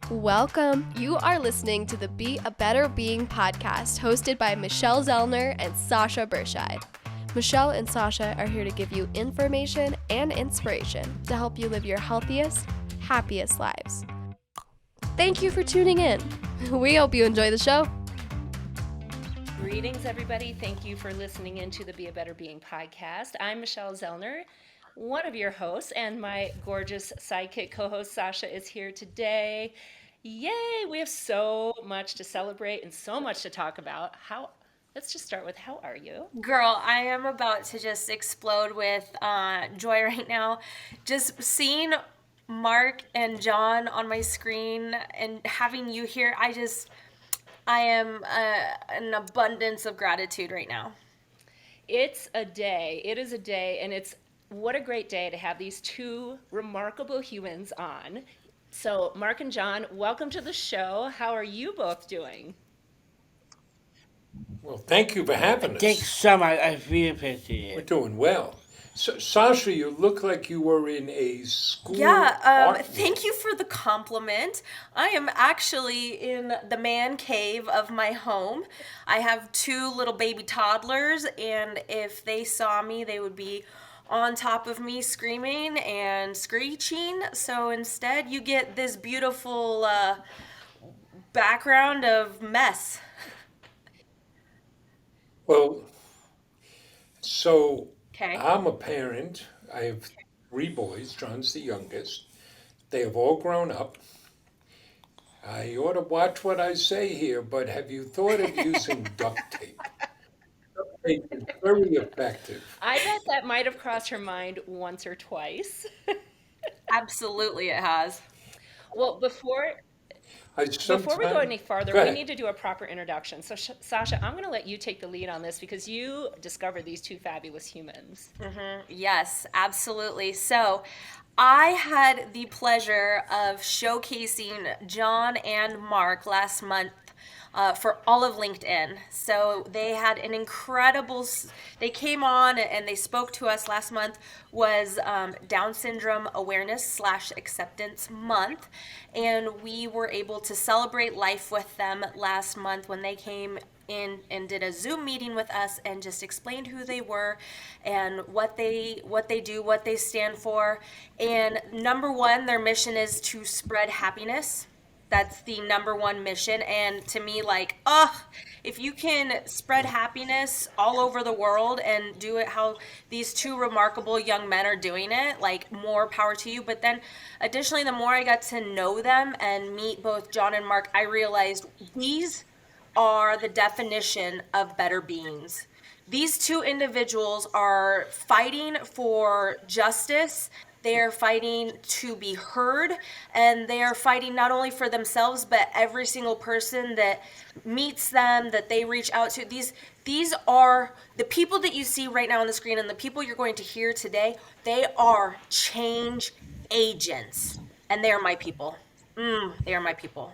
Welcome. You are listening to the Be a Better Being podcast hosted by Michelle Zellner and Sasha Berscheid. Michelle and Sasha are here to give you information and inspiration to help you live your healthiest, happiest lives. Thank you for tuning in. We hope you enjoy the show. Greetings, everybody. Thank you for listening in to the Be a Better Being podcast. I'm Michelle Zellner, one of your hosts, and my gorgeous sidekick co-host Sasha is here today. Yay! We have so much to celebrate and so much to talk about. Let's just start with how are you? Girl, I am about to just explode with joy right now. Just seeing Mark and John on my screen and having you here, I am an abundance of gratitude right now. It's a day. It is a day, and what a great day to have these two remarkable humans on. So, Mark and John, welcome to the show. How are you both doing? Well, thank you for having us. Thanks so much. I really appreciate We're it. doing well. So, Sasha, you look like you were in a school. Thank you for the compliment. I am actually in the man cave of my home. I have two little baby toddlers, and if they saw me, they would be on top of me screaming and screeching. So instead, you get this beautiful background of mess. Well, so Okay. I'm a parent. I have three boys. John's the youngest. They have all grown up. I ought to watch what I say here, but have you thought of using duct tape? Duct tape is very effective. I bet that might have crossed her mind once or twice. Absolutely, it has. Well, before I before we go any sometimes farther, go we ahead. need to do a proper introduction. So, Sasha, I'm going to let you take the lead on this because you discovered these two fabulous humans. Yes, absolutely. So, I had the pleasure of showcasing John and Mark last month for all of LinkedIn. So they had an they came on and they spoke to us last month was Down Syndrome Awareness/Acceptance Month. And we were able to celebrate life with them last month when they came in and did a Zoom meeting with us and just explained who they were and what they do, what they stand for. And number one, their mission is to spread happiness. That's the number one mission. And to me, like, if you can spread happiness all over the world and do it how these two remarkable young men are doing it, like, more power to you. But then additionally, the more I got to know them and meet both John and Mark, I realized these are the definition of better beings. These two individuals are fighting for justice. They are fighting to be heard, and they are fighting not only for themselves, but every single person that meets them, that they reach out to. These are the people that you see right now on the screen, and the people you're going to hear today. They are change agents, and they are my people. They are my people.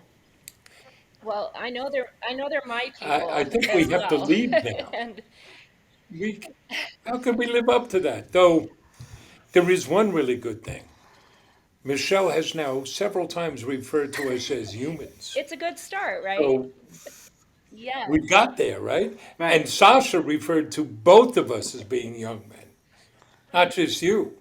Well, I know they're my I people think we as have to well. leave now. And We, how can we live up to that? Though there is one really good thing. Michelle has now several times referred to us as humans. it's a good start, right? So we Yes. got there, right? And Right. Sasha referred to both of us as being young men, not just you.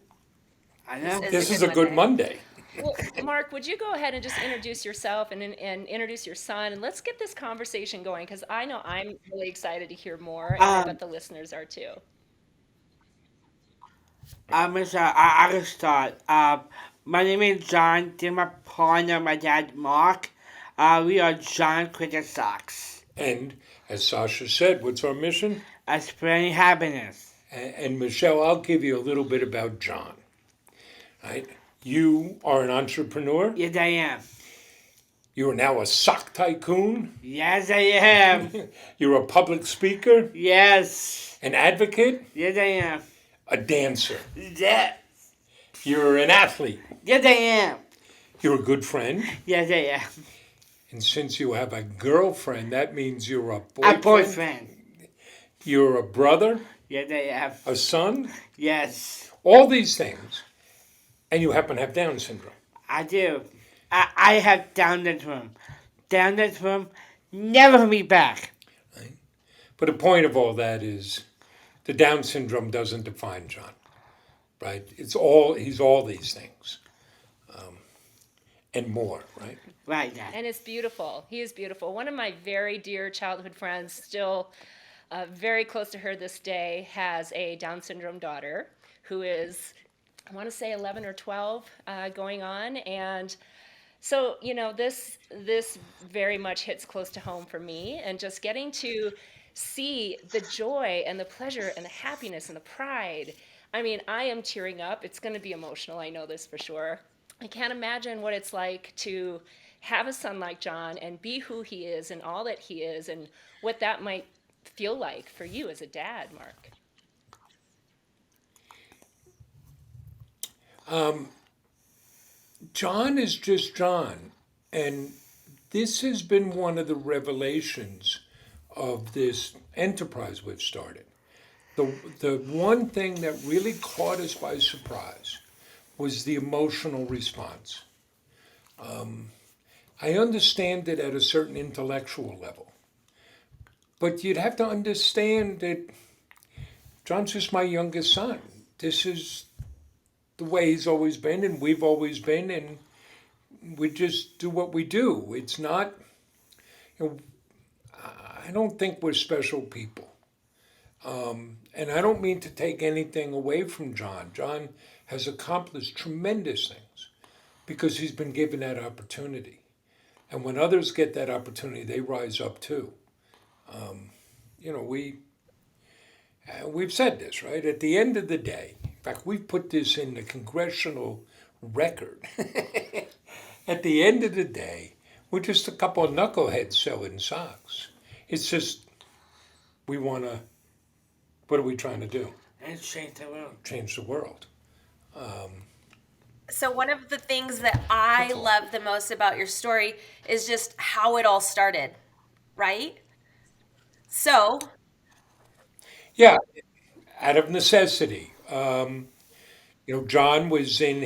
I This know. is This a is good a good Monday. Monday. Well, Mark, would you go ahead and just introduce yourself and introduce your son, and let's get this conversation going because I know I'm really excited to hear more, and I bet Um, the listeners are too. I will start. My name is John. This is my partner, my dad, Mark. We are John Cricket Sox. And as Sasha said, what's our mission? Spreading happiness. And Michelle, I'll give you a little bit about John. Right? You are an entrepreneur. Yes, I am. You are now a sock tycoon. Yes, I am. You're a public speaker, Yes. an advocate, Yes, I am. a dancer. Yes. You're an athlete. Yes, I am. You're a good friend. Yes, I am. And since you have a girlfriend, that means you're a A boyfriend. boyfriend. You're a brother, Yes, I am. a son, Yes, all these things. And you happen to have Down syndrome. I do. I have Down syndrome. Down syndrome, never me back. Right? But the point of all that is the Down syndrome doesn't define John, right? He's all these things and more, right? Right, Dad. And it's beautiful. He is beautiful. One of my very dear childhood friends, still very close to her this day, has a Down syndrome daughter who is, I want to say 11 or 12 going on. And so, this very much hits close to home for me, and just getting to see the joy and the pleasure and the happiness and the pride. I mean, I am tearing up. It's going to be emotional. I know this for sure. I can't imagine what it's like to have a son like John and be who he is and all that he is, and what that might feel like for you as a dad, Mark. John is just John. And this has been one of the revelations of this enterprise we've started. The one thing that really caught us by surprise was the emotional response. I understand it at a certain intellectual level, but you'd have to understand that John's just my youngest son. This is the way he's always been, and we've always been, and we just do what we do. It's not, you know, I don't think we're special people. And I don't mean to take anything away from John. John has accomplished tremendous things because he's been given that opportunity. And when others get that opportunity, they rise up too. You know, we've said this, right? At the end of the day, in fact, we've put this in the congressional record. At the end of the day, we're just a couple of knuckleheads selling socks. It's just, we want to, what are we trying to do? And change the world. Change the world. So one of the things that I That's all. love the most about your story is just how it all started, right? So, Yeah, out of necessity. John was in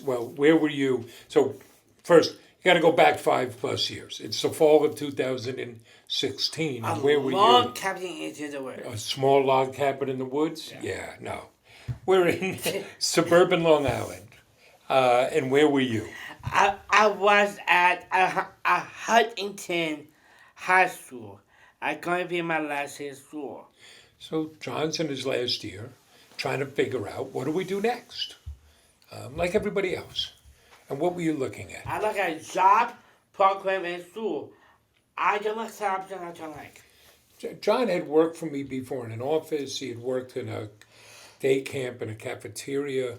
well, where were you? So, first, you got to go back 5+ years. It's the fall of 2016. A And where were long you? cabin into the world. A small log cabin in the woods? Yeah, no. We're in suburban Long Island. And where were you? I was at a Huntington High School. I'm going to be my last year of school. So, John's in his last year, trying to figure out what do we do next, like everybody else. And what were you looking at? I like a job program in school. I don't like jobs that I don't like. John had worked for me before in an office. He had worked in a day camp in a cafeteria.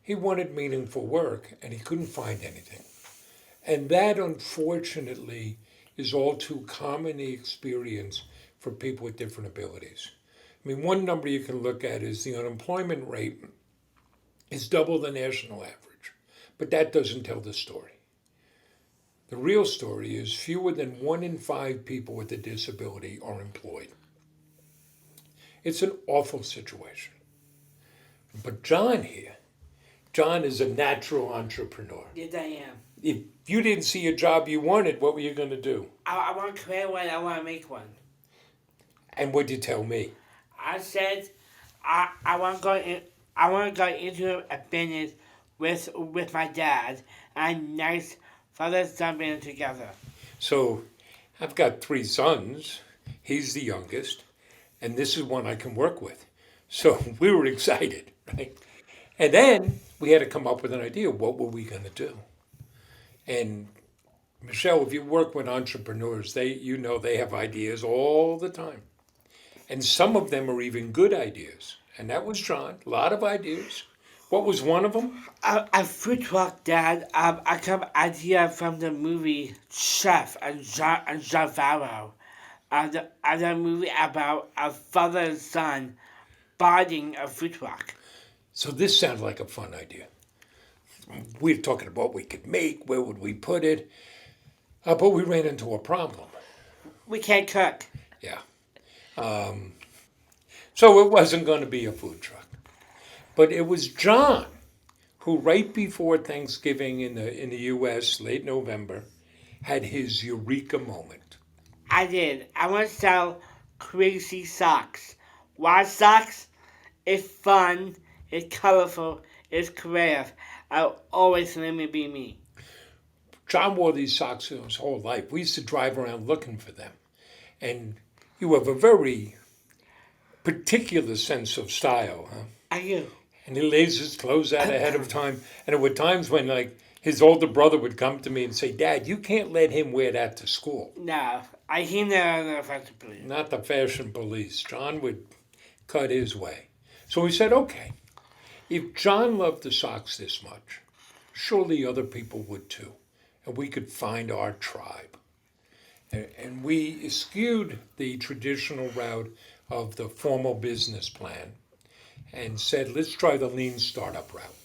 He wanted meaningful work, and he couldn't find anything. And that, unfortunately, is all too common the experience for people with different abilities. I mean, one number you can look at is the unemployment rate is double the national average, but that doesn't tell the story. The real story is fewer than 1 in 5 people with a disability are employed. It's an awful situation. But John is a natural entrepreneur. Yes, I am. If you didn't see a job you wanted, what were you going to do? I want to create one. I want to make one. And what'd you tell me? I said I want to go in. I want to go into a business with my dad and nice father-son business together. So I've got 3 sons. He's the youngest. And this is one I can work with. So we were excited, right? And then we had to come up with an idea. What were we going to do? And Michelle, if you work with entrepreneurs, they have ideas all the time. And some of them are even good ideas. And that was John. A lot of ideas. What was one of them? A food truck, Dad. I got an idea from the movie Chef and John Favreau. The movie about a father and son buying a food truck. So this sounded like a fun idea. We were talking about what we could make, where would we put it, but we ran into a problem. We can't cook. Yeah. So it wasn't going to be a food truck. But it was John who right before Thanksgiving in the U.S. late November had his eureka moment. I did. I want to sell crazy socks. Why socks? It's fun, it's colorful, it's creative. I'll always let me be me. John wore these socks his whole life. We used to drive around looking for them, and you have a very particular sense of style, huh? I do. And he lays his clothes out ahead of time. And there were times when, like, his older brother would come to me and say, "Dad, you can't let him wear that to school." No, I hear the fashion police. Not the fashion police. John would cut his way. So we said, okay, if John loved the socks this much, surely other people would too. And we could find our tribe. And we eschewed the traditional route of the formal business plan and said, let's try the lean startup route.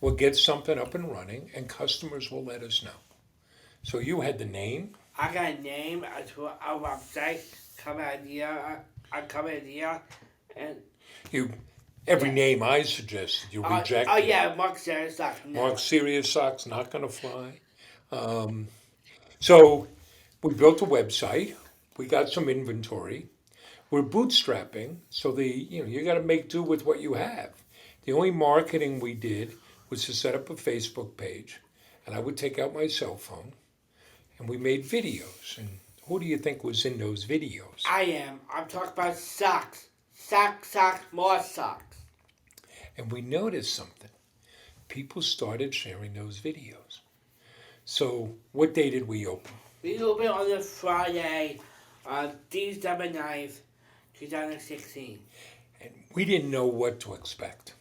We'll get something up and running, and customers will let us know. So you had the name. I got a name, a website, cover idea, and You every Yeah. name I suggested you rejected. oh yeah, Mark Serious Socks. No. Mark Serious Socks not going to fly. So we built a website. We got some inventory. We're bootstrapping, so you got to make do with what you have. The only marketing we did was to set up a Facebook page, and I would take out my cell phone, and we made videos. And who do you think was in those videos? I am. I'm talking about socks. Socks, more socks. And we noticed something. People started sharing those videos. So what day did we open? We opened on the Friday, December 9th, 2016. And we didn't know what to expect.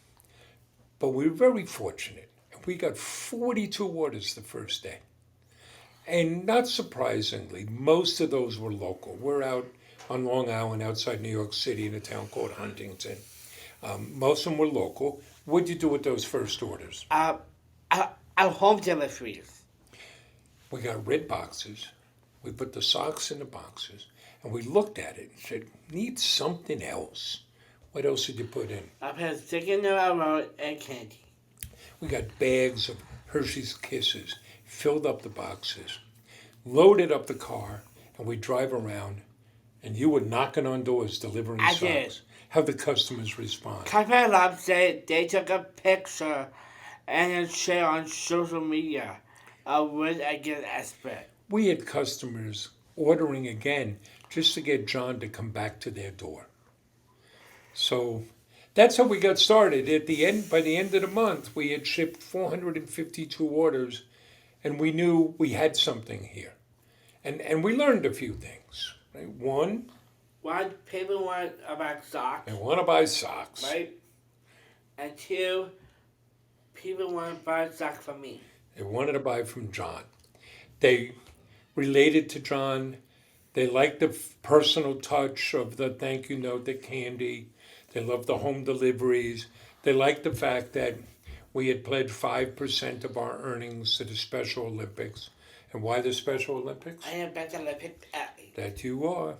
But we were very fortunate. And we got 42 orders the first day. And not surprisingly, most of those were local. We're out on Long Island outside New York City in a town called Huntington. Most of them were local. What'd you do with those first orders? Our home deliveries. We got red boxes. We put the socks in the boxes. And we looked at it and said, need something else. What else did you put in? I put a stick in the railroad and candy. We got bags of Hershey's Kisses, filled up the boxes, loaded up the car, and we drive around. And you were knocking on doors delivering I socks. did. How the customers respond? Customer Lab said they took a picture and then shared on social media. I would again expect. We had customers ordering again just to get John to come back to their door. So that's how we got started. By the end of the month, we had shipped 452 orders, and we knew we had something here. And we learned a few things. Right? One, People want about socks, they want to buy socks. right? And two, people want to buy socks from me. They wanted to buy from John. They related to John. They liked the personal touch of the thank you note, the candy. They loved the home deliveries. They liked the fact that we had pledged 5% of our earnings to the Special Olympics. And why the Special Olympics? I am better Olympic athlete. That you are.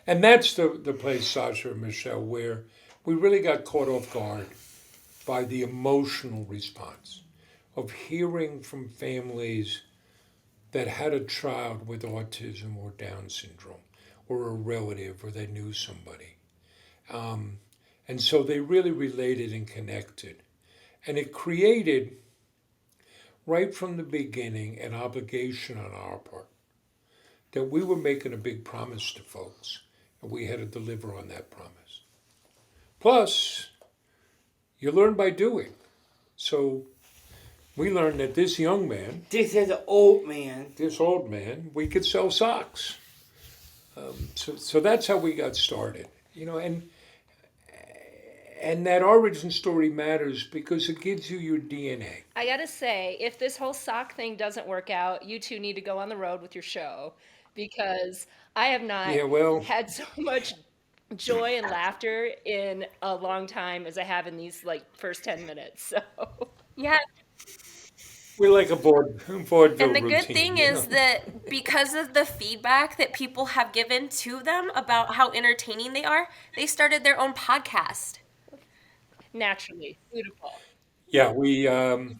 And that's the place, Sasha and Michelle, where we really got caught off guard by the emotional response of hearing from families that had a child with autism or Down syndrome or a relative or they knew somebody. And so they really related and connected. And it created, right from the beginning, an obligation on our part that we were making a big promise to folks, and we had to deliver on that promise. Plus, you learn by doing. So we learned that this young man, This is an old man. this old man, we could sell socks. So that's how we got started. And that origin story matters because it gives you your DNA. I gotta say, if this whole sock thing doesn't work out, you two need to go on the road with your show because I have not Yeah, well, had so much joy and laughter in a long time as I have in these like first 10 minutes. So Yeah, we're like a vaudeville and the good routine, thing you is know? that because of the feedback that people have given to them about how entertaining they are, they started their own podcast. naturally, beautiful. Yeah, we do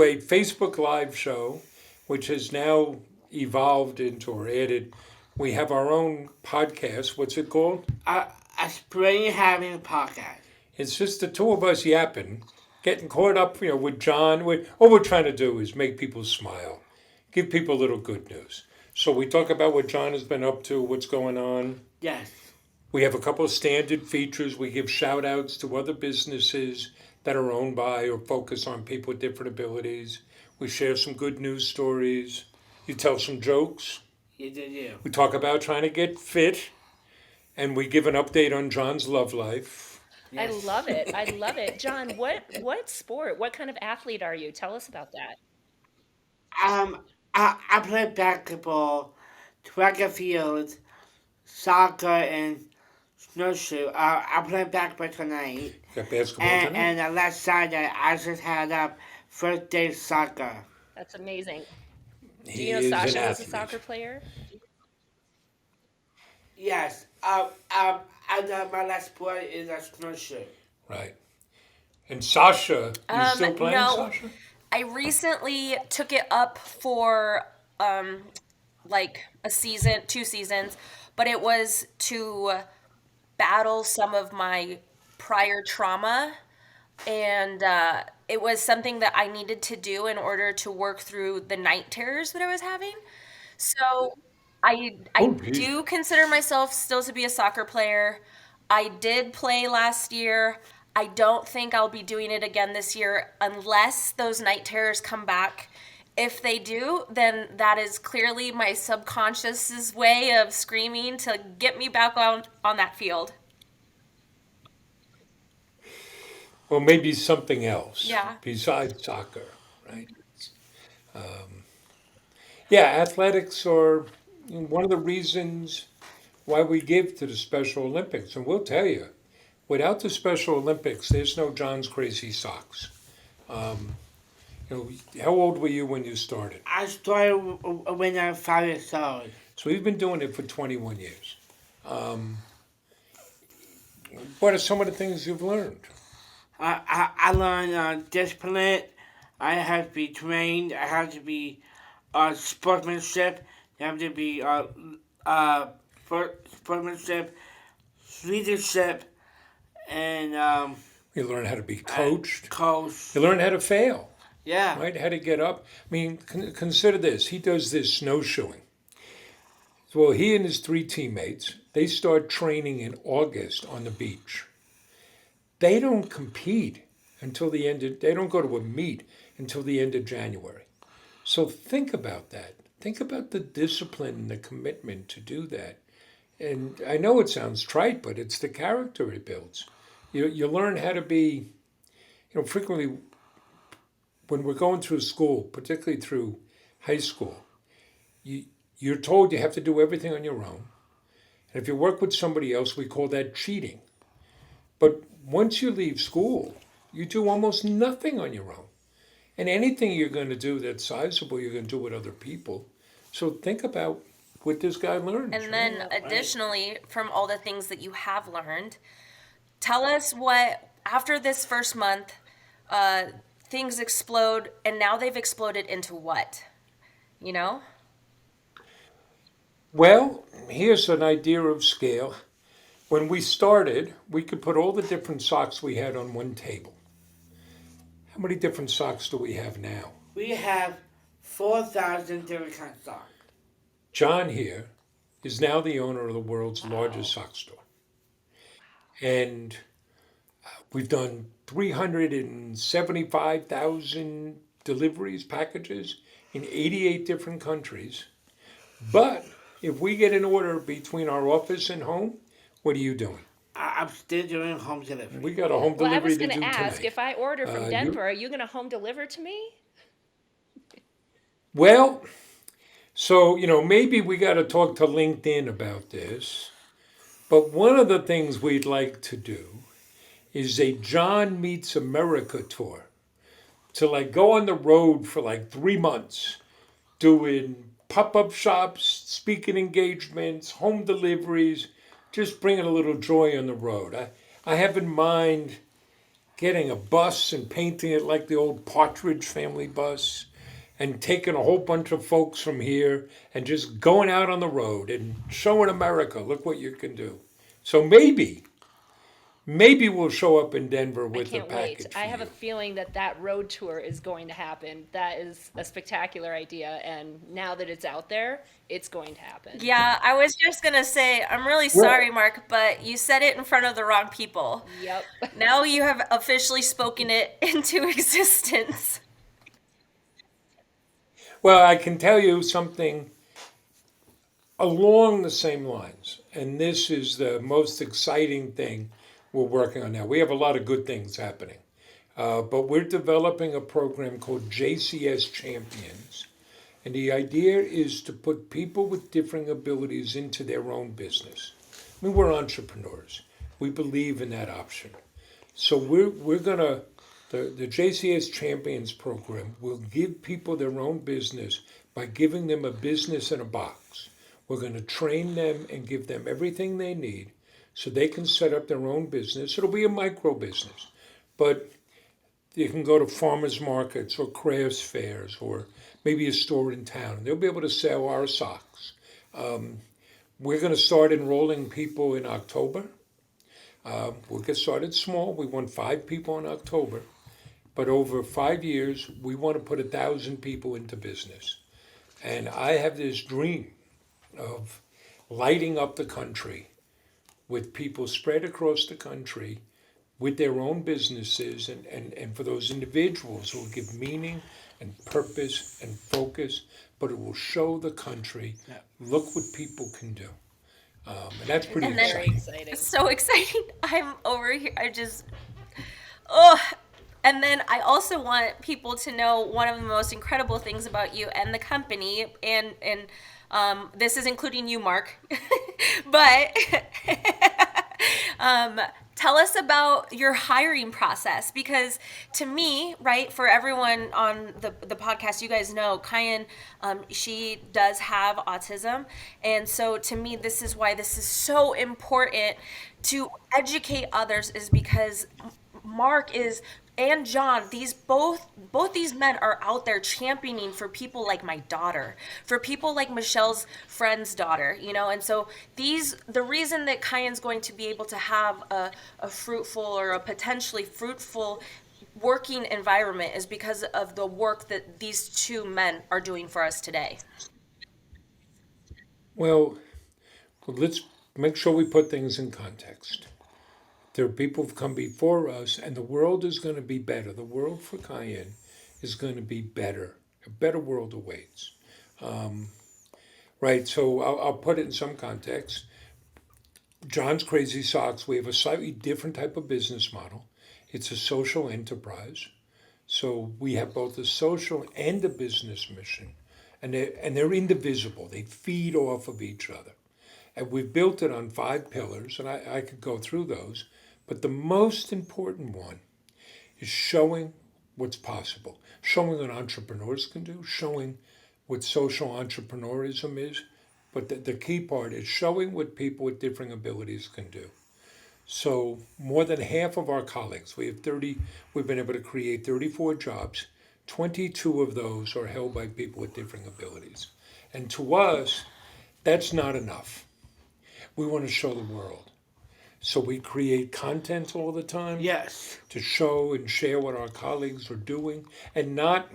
a Facebook Live show, which has now evolved into or added. We have our own podcast. What's it called? A spring having podcast. It's just the two of us yapping, getting caught up, with John. All we're trying to do is make people smile, give people a little good news. So we talk about what John has been up to, what's going on. Yes. We have a couple of standard features. We give shout outs to other businesses that are owned by or focus on people with different abilities. We share some good news stories. You tell some jokes. You do. We talk about trying to get fit. And we give an update on John's love life. I Yes. love it. I love it. John, what sport? What kind of athlete are you? Tell us about that. I play basketball, track and field, soccer, and snowshoe. I play basketball tonight. Got basketball And, tonight? last Saturday, I just had up first day soccer. That's amazing. Do He you know is an Sasha was a athlete. soccer player? Yes. And my last sport is a snowshoe. Right. And Sasha, you still playing, No, Sasha? I recently took it up for like a season, 2 seasons, but it was to battle some of my prior trauma, and it was something that I needed to do in order to work through the night terrors that I was having. So I Oh, geez. do consider myself still to be a soccer player. I did play last year. I don't think I'll be doing it again this year unless those night terrors come back. If they do, then that is clearly my subconscious's way of screaming to get me back on that field. Well, maybe something else Yeah. besides soccer, right? Yeah, athletics are one of the reasons why we give to the Special Olympics. And we'll tell you, without the Special Olympics, there's no John's Crazy Socks. How old were you when you started? I started when I was 5 years old. So we've been doing it for 21 years. What are some of the things you've learned? I learned discipline. I have to be trained. I have to be sportsmanship. You have to be sportsmanship, leadership, and You learn how to be coached. coach. You learn how to fail, Yeah. right? How to get up. I mean, consider this. He does this snowshoeing. Well, he and his three teammates, they start training in August on the beach. They don't compete until the end of, they don't go to a meet until the end of January. So think about that. Think about the discipline and the commitment to do that. And I know it sounds trite, but it's the character it builds. You learn how to be, frequently when we're going through school, particularly through high school, you're told you have to do everything on your own. And if you work with somebody else, we call that cheating. But once you leave school, you do almost nothing on your own. And anything you're going to do that's sizable, you're going to do with other people. So think about what this guy learned. And then additionally, from all the things that you have learned, tell us what, after this first month, things explode, and now they've exploded into what? You know? Well, here's an idea of scale. When we started, we could put all the different socks we had on one table. How many different socks do we have now? We have 4,000 different kinds of socks. John here is now the owner of the world's largest sock store. And we've done 375,000 deliveries, packages in 88 different countries. But if we get an order between our office and home, what are you doing? I'm still doing home delivery. We got a home Well, I delivery was to going do to ask, tonight. if I order from you- Denver, are you going to home deliver to me? Well, so, maybe we got to talk to LinkedIn about this. But one of the things we'd like to do is a John Meets America tour. To go on the road for 3 months, doing pop-up shops, speaking engagements, home deliveries, just bringing a little joy on the road. I have in mind getting a bus and painting it like the old Partridge Family bus and taking a whole bunch of folks from here and just going out on the road and showing America, look what you can do. So maybe we'll show up in Denver I with a can't wait. package I for have a you. feeling that that road tour is going to happen. That is a spectacular idea, and now that it's out there, it's going to happen. Yeah, I was just gonna say, I'm really Well, sorry, Mark, but you said it in front of the wrong people. Yep. Now you have officially spoken it into existence. well, I can tell you something along the same lines, and this is the most exciting thing we're working on now. We have a lot of good things happening, but we're developing a program called JCS Champions. And the idea is to put people with differing abilities into their own business. I mean, we're entrepreneurs. We believe in that option. So we're gonna the JCS Champions program will give people their own business by giving them a business in a box. We're going to train them and give them everything they need so they can set up their own business. It'll be a micro business, but you can go to farmers markets or crafts fairs or maybe a store in town. They'll be able to sell our socks. We're going to start enrolling people in October. We'll get started small. We want 5 people in October. But over 5 years, we want to put 1,000 people into business. And I have this dream of lighting up the country with people spread across the country with their own businesses and for those individuals who will give meaning and purpose and focus, but it will show the country, look what people can do. And that's pretty It's And then very exciting. exciting. it's so exciting. I'm over here. I just, oh. And then I also want people to know one of the most incredible things about you and the company, and this is including you, Mark. But tell us about your hiring process, because to me, right, for everyone on the podcast, you guys know Kyan, she does have autism, and so to me, this is why this is so important to educate others, is because Mark is and John, these both these men are out there championing for people like my daughter, for people like Michelle's friend's daughter, and so the reason that Kyan's going to be able to have a fruitful or a potentially fruitful working environment is because of the work that these two men are doing for us today. Well, let's make sure we put things in context. There are people who've come before us, and the world is going to be better. The world for Cayenne is going to be better. A better world awaits. Right, so I'll put it in some context. John's Crazy Socks, we have a slightly different type of business model. It's a social enterprise. So we have both a social and a business mission, and they're indivisible. They feed off of each other. And we've built it on 5 pillars, and I could go through those. But the most important one is showing what's possible, showing what entrepreneurs can do, showing what social entrepreneurism is. But the key part is showing what people with differing abilities can do. So more than half of our colleagues, we've been able to create 34 jobs. 22 of those are held by people with differing abilities. And to us, that's not enough. We want to show the world. So we create content all the time Yes. to show and share what our colleagues are doing, and not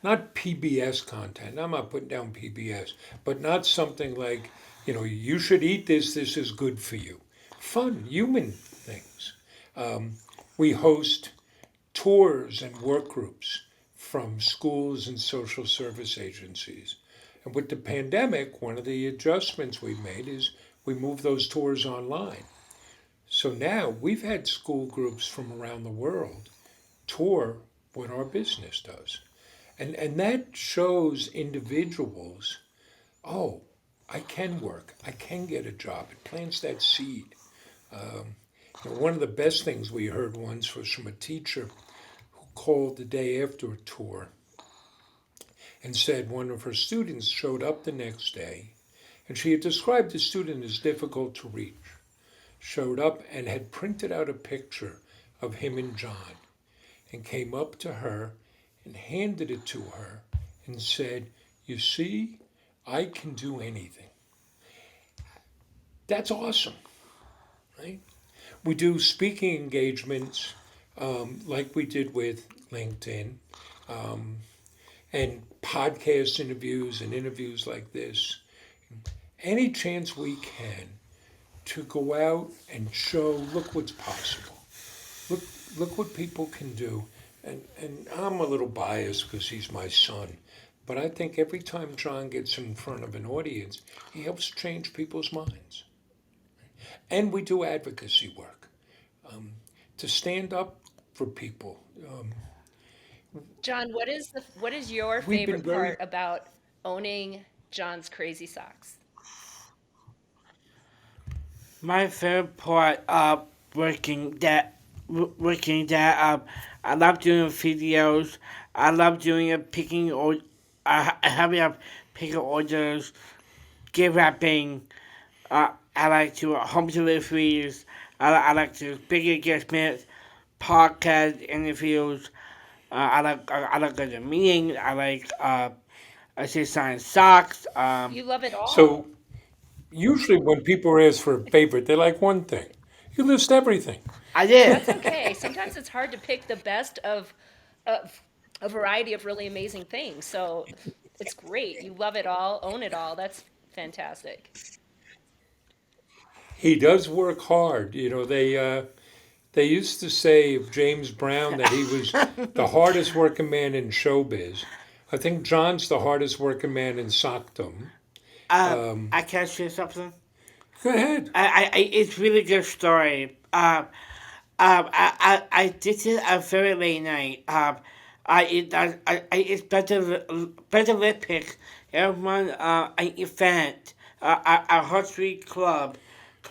PBS content. I'm not putting down PBS, but not something like, you should eat this, this is good for you. Fun, human things. We host tours and work groups from schools and social service agencies. And with the pandemic, one of the adjustments we made is we moved those tours online. So now we've had school groups from around the world tour what our business does. And that shows individuals, oh, I can work, I can get a job. It plants that seed. One of the best things we heard once was from a teacher who called the day after a tour and said one of her students showed up the next day, and she had described the student as difficult to reach, showed up and had printed out a picture of him and John and came up to her and handed it to her and said, "You see, I can do anything." That's awesome, right? We do speaking engagements like we did with LinkedIn and podcast interviews and interviews like this. Any chance we can to go out and show, look what's possible. Look, look what people can do. And I'm a little biased because he's my son. But I think every time John gets in front of an audience, he helps change people's minds. And we do advocacy work to stand up for people. John, what is your We've been favorite very part about owning John's crazy socks? My favorite part of working that I love doing videos. I love doing picking or having up picking orders, gift wrapping. I like to home deliveries. I like to big engagements, podcast interviews. I like going to meetings. I say sign socks. You love it all. so usually when people ask for a favorite, they like one thing. You list everything. I did. That's okay. Sometimes it's hard to pick the best of a variety of really amazing things. So it's great. You love it all, own it all. That's fantastic. He does work hard. They used to say of James Brown that he was the hardest working man in showbiz. I think John's the hardest working man in sockdom. I can share something. Go ahead. It's really good story. I did it a very late night. It's better lip pick. Everyone, an event, a hot street club.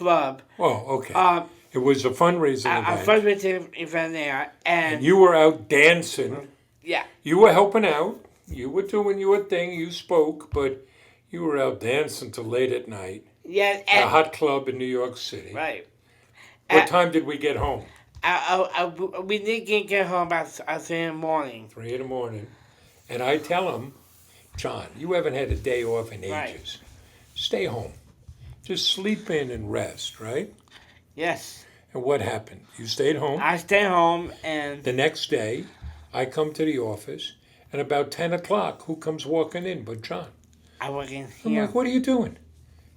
Oh, okay. Um, It was a fundraising a event, fundraising event there, and and you were out dancing. yeah, You were helping out. You were doing your thing. You spoke, but you were out dancing till late at night yeah, at a and hot club in New York City. right. What time did we get home? We didn't get home at 3 in the morning. 3 in the morning. And I tell him, "John, you haven't had a day off in Right. ages. Stay home. Just sleep in and rest, right?" Yes, And what happened? You stayed home. I stay home and The next day, I come to the office, and about 10 o'clock, who comes walking in but John? I work in I'm here. like, "What are you doing?"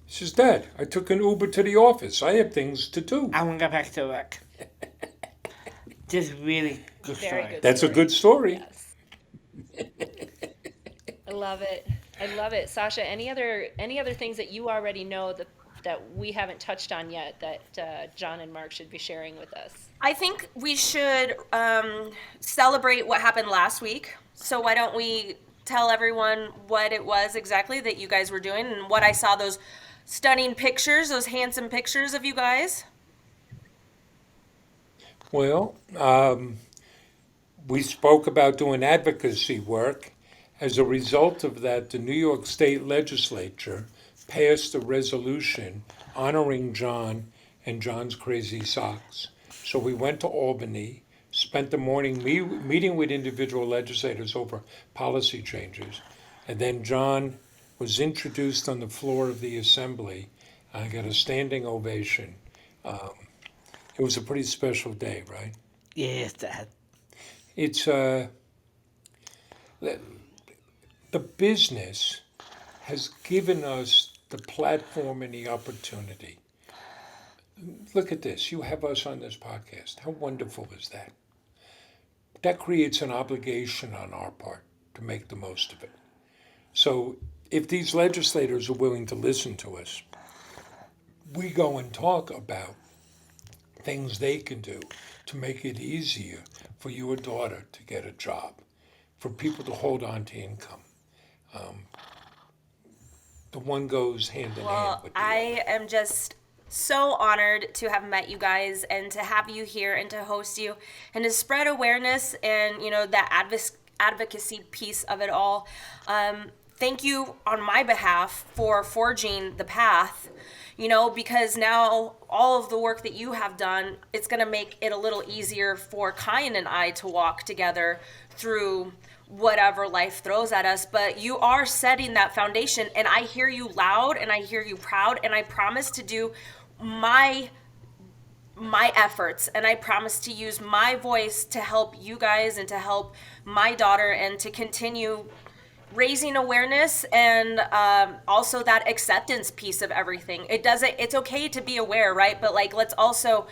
He says, "Dad, I took an Uber to the office. I have things to do." I want to go back to work. Just really good Very story. good. That's a good story. Yes. I love it. I love it. Sasha, any other things that you already know that we haven't touched on yet that John and Mark should be sharing with us? I think we should celebrate what happened last week. So why don't we tell everyone what it was exactly that you guys were doing and what I saw those stunning pictures, those handsome pictures of you guys? Well, we spoke about doing advocacy work. As a result of that, the New York State Legislature passed a resolution honoring John and John's Crazy Socks. So we went to Albany, spent the morning meeting with individual legislators over policy changes, and then John was introduced on the floor of the Assembly. I got a standing ovation. It was a pretty special day, right? Yes, Dad. It's the business has given us the platform and the opportunity. Look at this. You have us on this podcast. How wonderful is that? That creates an obligation on our part to make the most of it. So if these legislators are willing to listen to us, we go and talk about things they can do to make it easier for your daughter to get a job, for people to hold on to income. The one goes hand in hand Well, with the other. I am just so honored to have met you guys and to have you here and to host you and to spread awareness and, that advocacy piece of it all. thank you on my behalf for forging the path, because now all of the work that you have done, it's going to make it a little easier for Kyan and I to walk together through whatever life throws at us. But you are setting that foundation, and I hear you loud and I hear you proud, and I promise to do my efforts, and I promise to use my voice to help you guys and to help my daughter and to continue raising awareness, and also that acceptance piece of everything. It's okay to be aware, right? But like, let's also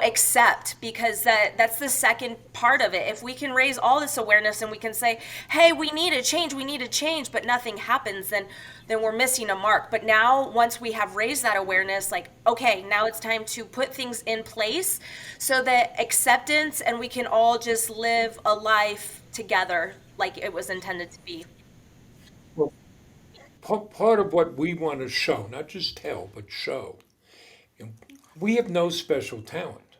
accept, because that's the second part of it. If we can raise all this awareness and we can say, hey, we need a change, but nothing happens, then we're missing a mark. But now, once we have raised that awareness, like, okay, now it's time to put things in place so that acceptance, and we can all just live a life together like it was intended to be. Well, part of what we want to show, not just tell, but show, we have no special talent.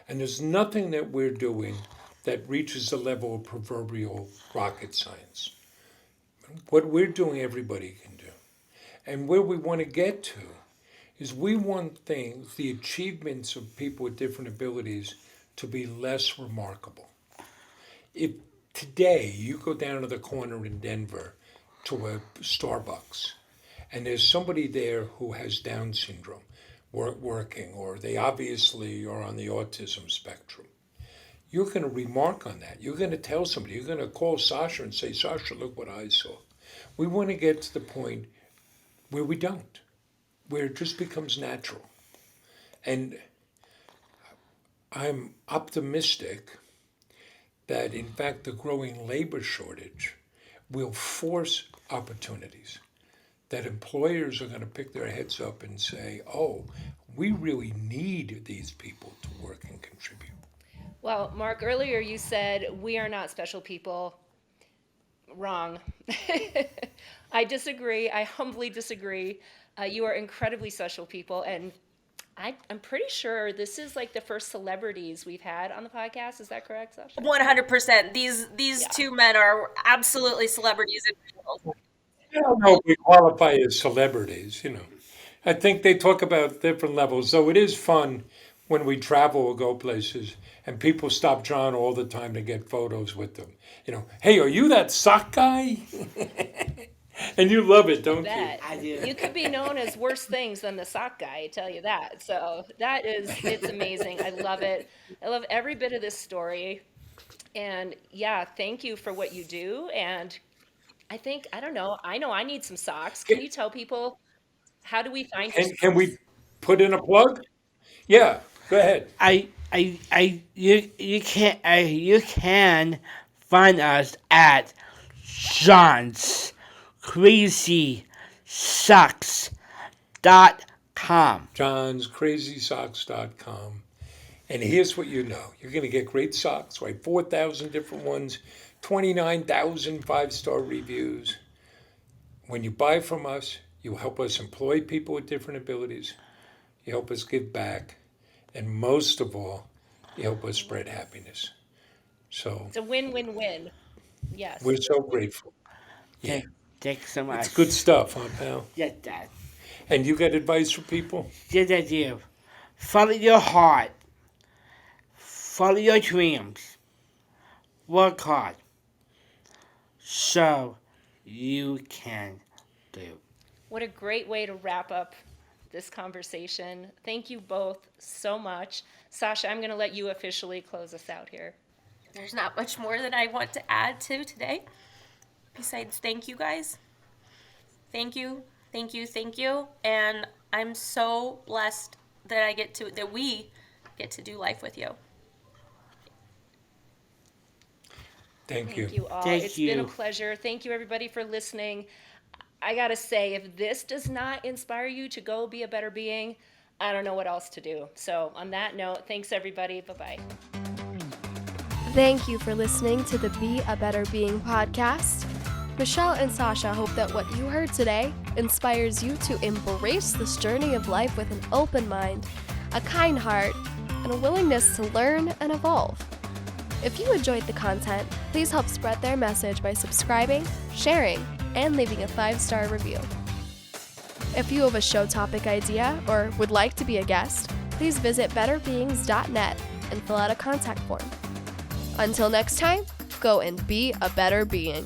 And there's nothing that we're doing that reaches the level of proverbial rocket science. What we're doing, everybody can do. And where we want to get to is we want things, the achievements of people with different abilities, to be less remarkable. If today you go down to the corner in Denver to a Starbucks and there's somebody there who has Down syndrome working, or they obviously are on the autism spectrum, you're going to remark on that. You're going to tell somebody, you're going to call Sasha and say, Sasha, look what I saw. We want to get to the point where we don't, where it just becomes natural. And I'm optimistic that, in fact, the growing labor shortage will force opportunities, that employers are going to pick their heads up and say, oh, we really need these people to work and contribute. Well, Mark, earlier you said we are not special people. Wrong. I disagree. I humbly disagree. You are incredibly special people, and I'm pretty sure this is like the first celebrities we've had on the podcast. Is that correct, Sasha? 100%. These two men are absolutely celebrities. I don't know if we qualify as celebrities, I think they talk about different levels. So it is fun when we travel or go places and people stop John all the time to get photos with them. Hey, are you that sock guy? And you love it, don't you? I do. You could be known as worse things than the sock guy, I tell you that. So it's amazing. I love it. I love every bit of this story. And yeah, thank you for what you do. And I don't know, I know I need some socks. Can you tell people, how do we find your Can we socks? put in a plug? Yeah, go ahead. You can find us at John's Crazy Socks.com. johnscrazysocks.com. And here's what you know. You're going to get great socks, right? 4,000 different ones, 29,000 five-star reviews. When you buy from us, you help us employ people with different abilities. You help us give back. And most of all, you help us spread happiness. So It's a win-win-win. Yes. we're so grateful. Yeah, Thanks so much. it's good stuff, huh, pal? Yes, Dad. And you got advice for people? Yes, I do. Follow your heart. Follow your dreams. Work hard. So you can do. What a great way to wrap up this conversation. Thank you both so much. Sasha, I'm going to let you officially close us out here. There's not much more that I want to add to today, besides thank you guys. Thank you, thank you, thank you. And I'm so blessed that we get to do life with you. Thank you. Thank you all. Thank It's been a you. pleasure. Thank you, everybody, for listening. I got to say, if this does not inspire you to go be a better being, I don't know what else to do. So, on that note, thanks, everybody. Bye-bye. Thank you for listening to the Be a Better Being podcast. Michelle and Sasha hope that what you heard today inspires you to embrace this journey of life with an open mind, a kind heart, and a willingness to learn and evolve. If you enjoyed the content, please help spread their message by subscribing, sharing, and leaving a 5-star review. If you have a show topic idea or would like to be a guest, please visit betterbeings.net and fill out a contact form. Until next time, go and be a better being.